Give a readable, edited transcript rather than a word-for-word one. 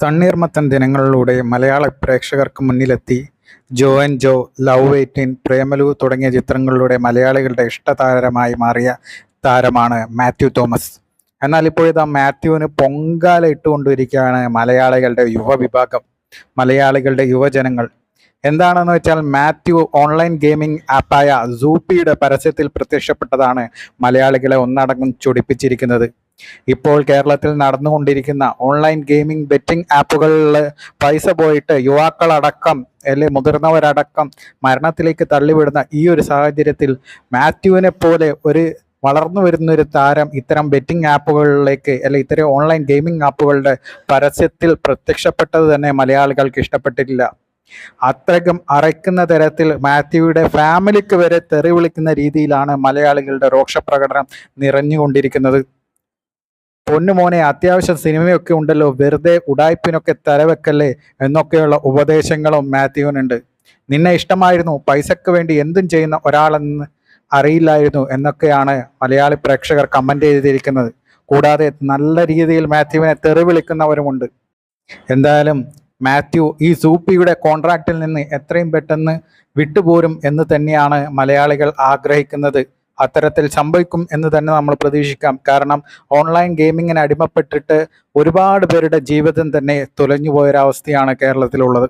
തണ്ണീർമത്തൻ ദിനങ്ങളിലൂടെ മലയാള പ്രേക്ഷകർക്ക് മുന്നിലെത്തി ജോ and Joe, love 18, Premalu തുടങ്ങിയ ചിത്രങ്ങളിലൂടെ മലയാളികളുടെ ഇഷ്ടതാരമായി മാറിയ താരമാണ് മാത്യു തോമസ്. എന്നാൽ ഇപ്പോഴിതാ മാത്യുവിന് പൊങ്കാല ഇട്ടുകൊണ്ടിരിക്കുകയാണ് മലയാളികളുടെ യുവവിഭാഗം, മലയാളികളുടെ യുവജനങ്ങൾ. എന്താണെന്ന് വെച്ചാൽ മാത്യു ഓൺലൈൻ ഗെയിമിംഗ് ആപ്പായ സൂപ്പിയുടെ പരസ്യത്തിൽ പ്രത്യക്ഷപ്പെട്ടതാണ് മലയാളികളെ ഒന്നടങ്കം ചൊടിപ്പിച്ചിരിക്കുന്നത്. ഇപ്പോൾ കേരളത്തിൽ നടന്നുകൊണ്ടിരിക്കുന്ന ഓൺലൈൻ ഗെയിമിംഗ് ബെറ്റിംഗ് ആപ്പുകളിൽ പൈസ പോയിട്ട് യുവാക്കളടക്കം അല്ലെങ്കിൽ മുതിർന്നവരടക്കം മരണത്തിലേക്ക് തള്ളിവിടുന്ന ഈ ഒരു സാഹചര്യത്തിൽ മാത്യുവിനെ പോലെ ഒരു വളർന്നു വരുന്നൊരു താരം ഇത്തരം ബെറ്റിംഗ് ആപ്പുകളിലേക്ക് അല്ലെങ്കിൽ ഇത്തരം ഓൺലൈൻ ഗെയിമിംഗ് ആപ്പുകളുടെ പരസ്യത്തിൽ പ്രത്യക്ഷപ്പെട്ടത് തന്നെ മലയാളികൾക്ക് ഇഷ്ടപ്പെട്ടിട്ടില്ല. അത്രയ്ക്കും അറയ്ക്കുന്ന തരത്തിൽ മാത്യുവിടെ ഫാമിലിക്ക് വരെ തെറി വിളിക്കുന്ന രീതിയിലാണ് മലയാളികളുടെ രോക്ഷപ്രകടനം നിറഞ്ഞുകൊണ്ടിരിക്കുന്നത്. പൊന്നുമോനെ, അത്യാവശ്യം സിനിമയൊക്കെ ഉണ്ടല്ലോ, വെറുതെ ഉടായ്പിനൊക്കെ തലവെക്കല്ലേ എന്നൊക്കെയുള്ള ഉപദേശങ്ങളും മാത്യുവിനുണ്ട്. നിന്നെ ഇഷ്ടമായിരുന്നു, പൈസക്ക് വേണ്ടി എന്തും ചെയ്യുന്ന ഒരാളെന്ന് അറിയില്ലായിരുന്നു എന്നൊക്കെയാണ് മലയാളി പ്രേക്ഷകർ കമൻ്റ് ചെയ്തിരിക്കുന്നത്. കൂടാതെ നല്ല രീതിയിൽ മാത്യുവിനെ തെറി വിളിക്കുന്നവരുമുണ്ട്. എന്തായാലും മാത്യു ഈ സൂപ്പിയുടെ കോൺട്രാക്റ്റിൽ നിന്ന് എത്രയും പെട്ടെന്ന് വിട്ടുപോരും എന്ന് തന്നെയാണ് മലയാളികൾ ആഗ്രഹിക്കുന്നത്. അത്തരത്തിൽ സംഭവിക്കും എന്ന് തന്നെ നമ്മൾ പ്രതീക്ഷിക്കാം. കാരണം ഓൺലൈൻ ഗെയിമിങ്ങിന് അടിമപ്പെട്ടിട്ട് ഒരുപാട് പേരുടെ ജീവിതം തന്നെ തുലഞ്ഞു പോയൊരവസ്ഥയാണ് കേരളത്തിലുള്ളത്.